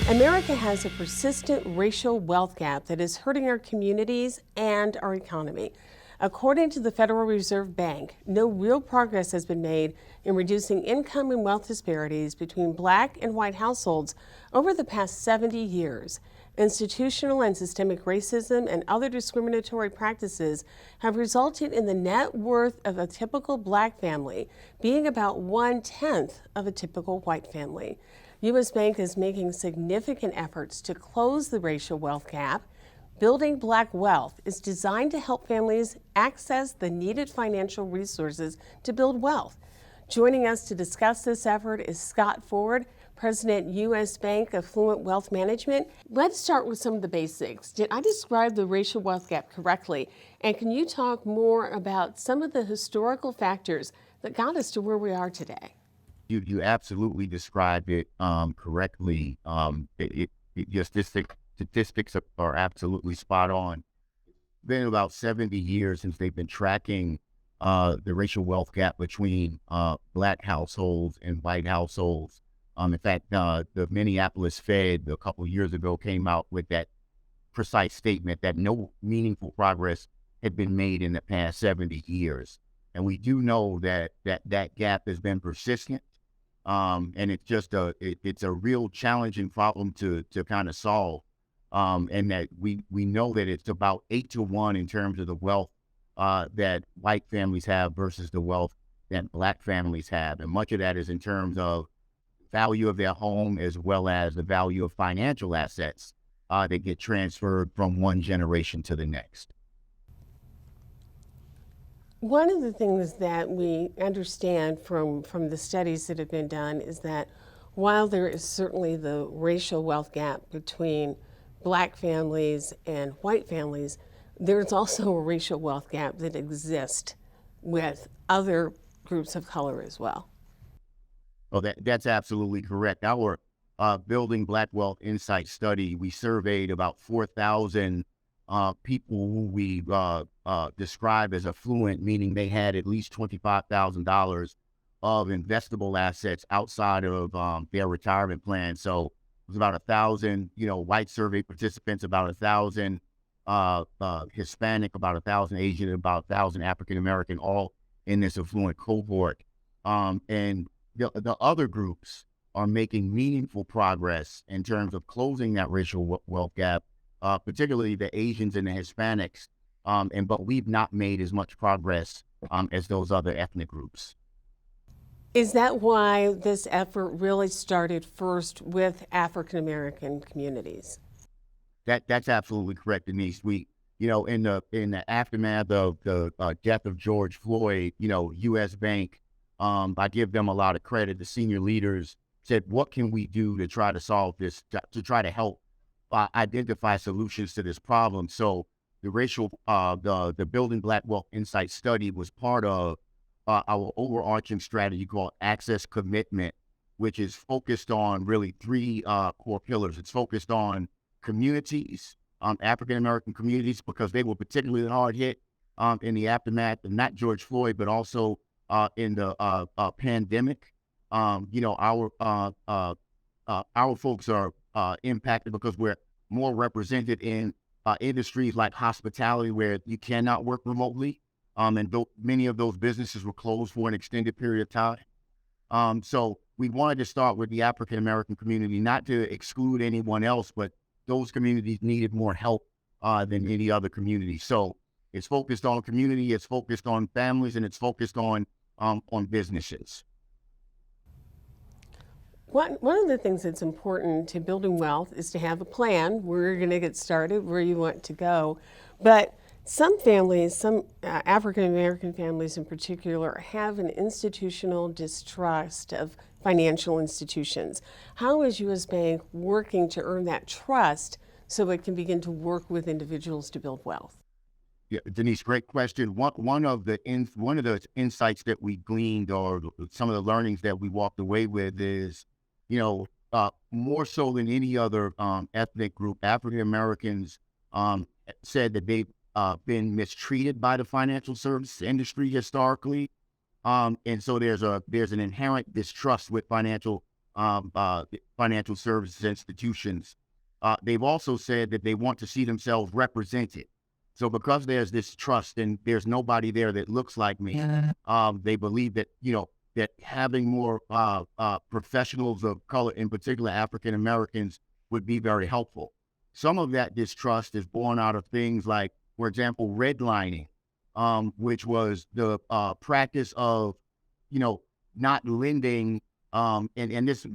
America has a persistent racial wealth gap that is hurting our communities and our economy. According to the Federal Reserve Bank, no real progress has been made in reducing income and wealth disparities between black and white households over the past 70 years. Institutional and systemic racism and other discriminatory practices have resulted in the net worth of a typical black family being about 1/10 of a typical white family. U.S. Bank is making significant efforts to close the racial wealth gap. Building Black Wealth is designed to help families access the needed financial resources to build wealth. Joining us to discuss this effort is Scott Ford, President, U.S. Bank Affluent Wealth Management. Let's start with some of the basics. Did I describe the racial wealth gap correctly? And can you talk more about some of the historical factors that got us to where we are today? You absolutely described it correctly. Your statistics are absolutely spot on. It's been about 70 years since they've been tracking the racial wealth gap between black households and white households. In fact, the Minneapolis Fed a couple of years ago came out with that precise statement that no meaningful progress had been made in the past 70 years. And we do know that gap has been persistent. And it's just it's a real challenging problem to kind of solve. And that we know that it's about 8-to-1 in terms of the wealth that white families have versus the wealth that black families have. And much of that is in terms of value of their home as well as the value of financial assets that get transferred from one generation to the next. One of the things that we understand from the studies that have been done is that while there is certainly the racial wealth gap between black families and white families, there's also a racial wealth gap that exists with other groups of color as well. Oh, that's absolutely correct. Our Building Black Wealth Insight study, we surveyed about 4,000 people who we describe as affluent, meaning they had at least $25,000 of investable assets outside of their retirement plan. So it was about 1,000, white survey participants, about 1,000 Hispanic, about 1,000 Asian, about 1,000 African American, all in this affluent cohort. And the other groups are making meaningful progress in terms of closing that racial wealth gap. Particularly the Asians and the Hispanics, but we've not made as much progress as those other ethnic groups. Is that why this effort really started first with African American communities? That's absolutely correct, Denise. We, in the aftermath of the death of George Floyd, U.S. Bank, I give them a lot of credit. The senior leaders said, "What can we do to try to solve this? To try to help identify solutions to this problem?" So the the Building Black Wealth Insight study was part of our overarching strategy called Access Commitment, which is focused on really three core pillars. It's focused on communities, African American communities, because they were particularly hard hit in the aftermath of not George Floyd, but also in the pandemic. Our folks are impacted because we're more represented in industries like hospitality, where you cannot work remotely, and many of those businesses were closed for an extended period of time. So we wanted to start with the African American community, not to exclude anyone else, but those communities needed more help than any other community. So it's focused on community, it's focused on families, and it's focused on businesses. One of the things that's important to building wealth is to have a plan where you're going to get started, where you want to go. But some families, some African American families in particular, have an institutional distrust of financial institutions. How is U.S. Bank working to earn that trust so it can begin to work with individuals to build wealth? Yeah, Denise, great question. One of the insights that we gleaned, or some of the learnings that we walked away with, is more so than any other ethnic group, African Americans said that they've been mistreated by the financial services industry historically, and so there's an inherent distrust with financial financial services institutions. They've also said that they want to see themselves represented. So because there's this trust and there's nobody there that looks like me, they believe that, that having more professionals of color, in particular African Americans, would be very helpful. Some of that distrust is born out of things like, for example, redlining, which was the practice of, not lending. And this,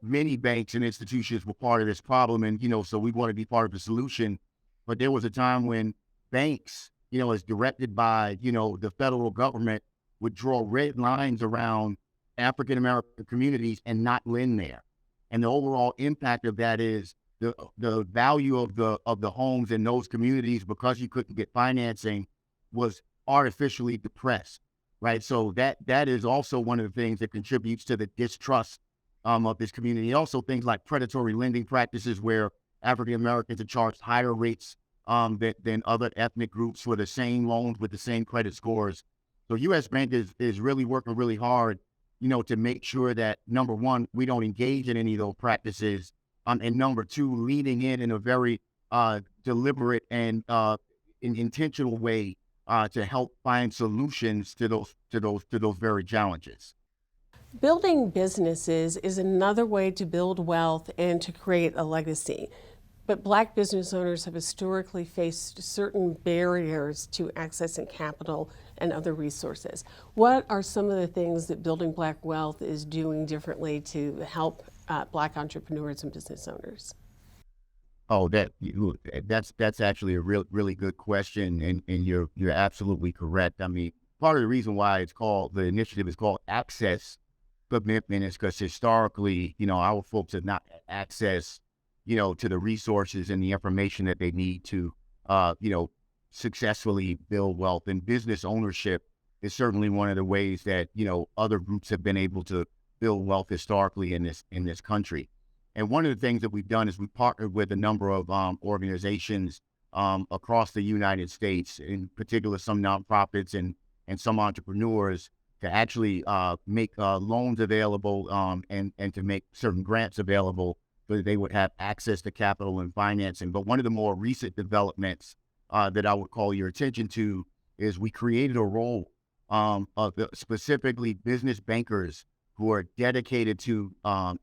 many banks and institutions were part of this problem. And, so we want to be part of the solution. But there was a time when banks, as directed by, the federal government, would draw red lines around African American communities and not lend there. And the overall impact of that is the value of the homes in those communities, because you couldn't get financing, was artificially depressed, right? So that is also one of the things that contributes to the distrust of this community. Also, things like predatory lending practices, where African Americans are charged higher rates than other ethnic groups for the same loans with the same credit scores. So U.S. Bank is really working really hard, to make sure that, number one, we don't engage in any of those practices, and number two, leading in a very deliberate and intentional way to help find solutions to those very challenges. Building businesses is another way to build wealth and to create a legacy. But Black business owners have historically faced certain barriers to accessing capital and other resources. What are some of the things that Building Black Wealth is doing differently to help Black entrepreneurs and business owners? Oh, that's actually a really good question, and you're absolutely correct. I mean, part of the reason why the initiative is called Access Commitment is because historically, our folks have not had access, to the resources and the information that they need to, successfully build wealth. And business ownership is certainly one of the ways that, other groups have been able to build wealth historically in this country. And one of the things that we've done is we've partnered with a number of organizations across the United States, in particular some nonprofits and some entrepreneurs, to actually make loans available and to make certain grants available so that they would have access to capital and financing. But one of the more recent developments that I would call your attention to is we created a role of specifically business bankers who are dedicated to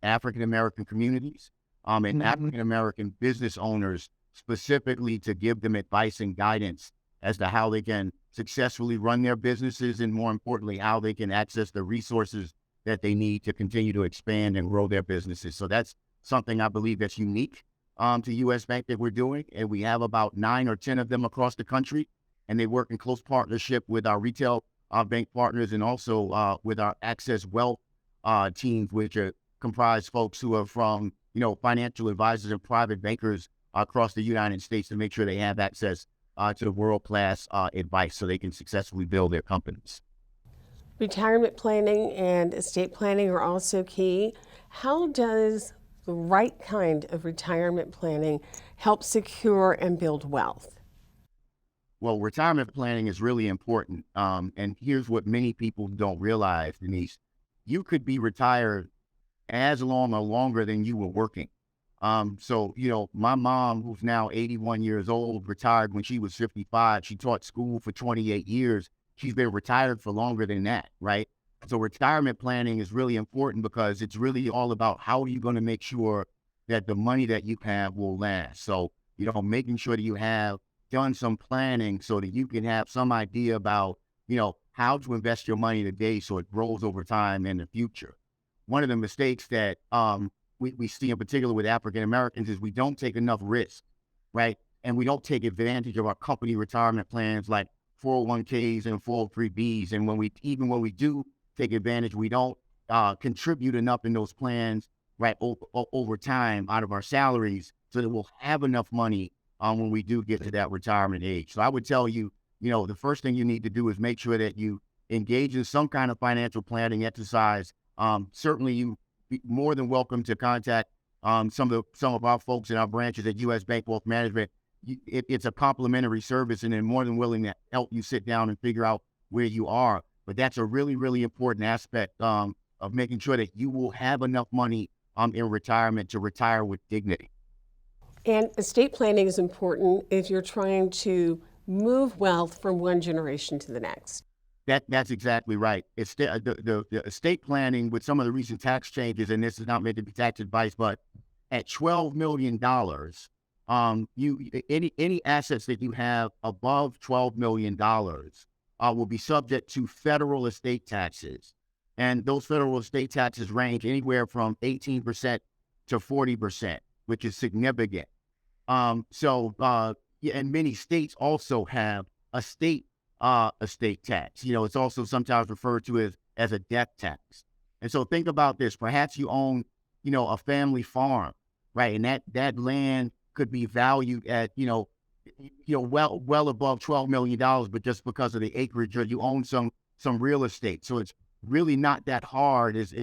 African American communities and African American business owners, specifically to give them advice and guidance as to how they can successfully run their businesses, and more importantly, how they can access the resources that they need to continue to expand and grow their businesses. So that's something I believe that's unique to U.S. Bank that we're doing. And we have about 9 or 10 of them across the country, and they work in close partnership with our retail bank partners, and also with our Access Wealth teams, which are comprised folks who are from, financial advisors and private bankers across the United States, to make sure they have access to world-class advice so they can successfully build their companies. Retirement planning and estate planning are also key. How does the right kind of retirement planning help secure and build wealth? Well, retirement planning is really important. And here's what many people don't realize, Denise. You could be retired as long or longer than you were working. So, my mom, who's now 81 years old, retired when she was 55. She taught school for 28 years. She's been retired for longer than that, right? So retirement planning is really important, because it's really all about how are you going to make sure that the money that you have will last. So, making sure that you have done some planning so that you can have some idea about, how to invest your money today so it grows over time in the future. One of the mistakes that we see in particular with African Americans is we don't take enough risk, right? And we don't take advantage of our company retirement plans like 401ks and 403bs. And when we do take advantage, we don't contribute enough in those plans, right, over time out of our salaries, so that we'll have enough money when we do get to that retirement age. So I would tell you, the first thing you need to do is make sure that you engage in some kind of financial planning exercise. Certainly, you be more than welcome to contact some of our folks in our branches at U.S. Bank Wealth Management. It's a complimentary service, and they're more than willing to help you sit down and figure out where you are. But that's a really, really important aspect of making sure that you will have enough money in retirement to retire with dignity. And estate planning is important if you're trying to move wealth from one generation to the next. That's exactly right. It's the estate planning with some of the recent tax changes, and this is not meant to be tax advice, but at $12 million, you any assets that you have above $12 million will be subject to federal estate taxes, and those federal estate taxes range anywhere from 18% to 40%, which is significant. Yeah, and many states also have a estate tax. It's also sometimes referred to as a death tax. And so think about this. Perhaps you own, a family farm, right? And that land could be valued at, well above $12 million, but just because of the acreage, or you own some real estate. So it's really not that hard as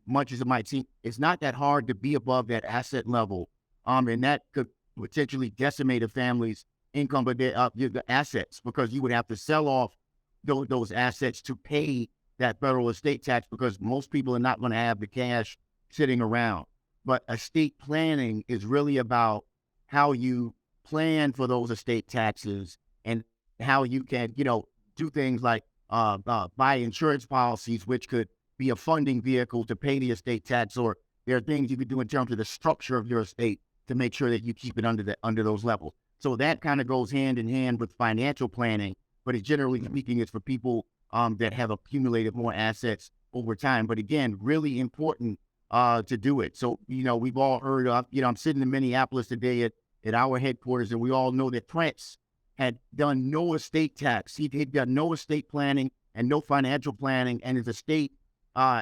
much as it might seem. It's not that hard to be above that asset level. And that could potentially decimate a family's income, but the assets, because you would have to sell off those assets to pay that federal estate tax, because most people are not going to have the cash sitting around. But estate planning is really about how you plan for those estate taxes and how you can, do things like buy insurance policies, which could be a funding vehicle to pay the estate tax, or there are things you could do in terms of the structure of your estate to make sure that you keep it under those levels. So that kind of goes hand in hand with financial planning, but it generally speaking is for people that have accumulated more assets over time. But again, really important to do it. So, we've all heard of, I'm sitting in Minneapolis today at our headquarters, and we all know that Prince had done no estate tax. He'd done no estate planning and no financial planning, and his estate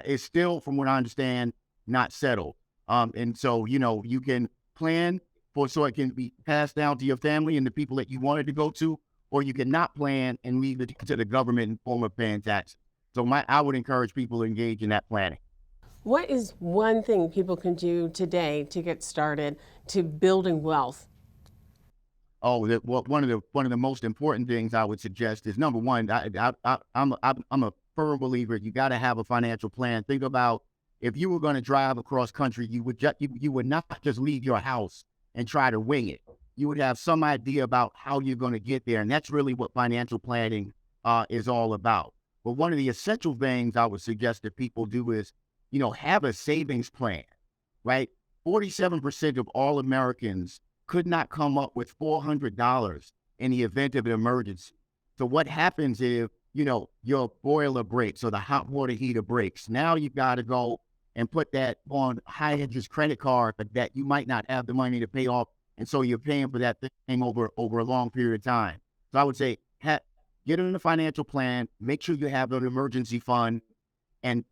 is still, from what I understand, not settled. And so, you can plan so it can be passed down to your family and the people that you wanted to go to, or you can not plan and leave it to the government in form of paying taxes. So I would encourage people to engage in that planning. What is one thing people can do today to get started to building wealth? Oh, one of the most important things I would suggest is, number one, I'm a firm believer you got to have a financial plan. Think about, if you were going to drive across country, you would not just leave your house and try to wing it. You would have some idea about how you're going to get there. And that's really what financial planning is all about. But one of the essential things I would suggest that people do is, have a savings plan, right? 47% of all Americans could not come up with $400 in the event of an emergency. So what happens if, your boiler breaks or the hot water heater breaks? Now you've got to go and put that on high interest credit card that you might not have the money to pay off. And so you're paying for that thing over a long period of time. So I would say, get in a financial plan, make sure you have an emergency fund, and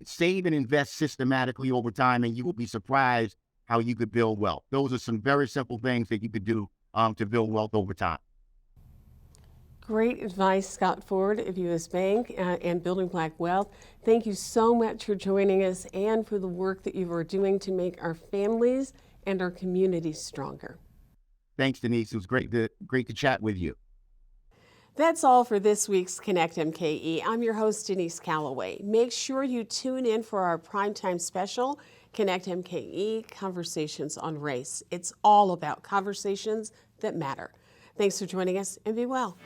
save and invest systematically over time, and you will be surprised how you could build wealth. Those are some very simple things that you could do to build wealth over time. Great advice, Scott Ford of U.S. Bank and Building Black Wealth. Thank you so much for joining us and for the work that you are doing to make our families and our communities stronger. Thanks, Denise. It was great to chat with you. That's all for this week's Connect MKE. I'm your host, Denise Callaway. Make sure you tune in for our primetime special, Connect MKE, Conversations on Race. It's all about conversations that matter. Thanks for joining us, and be well.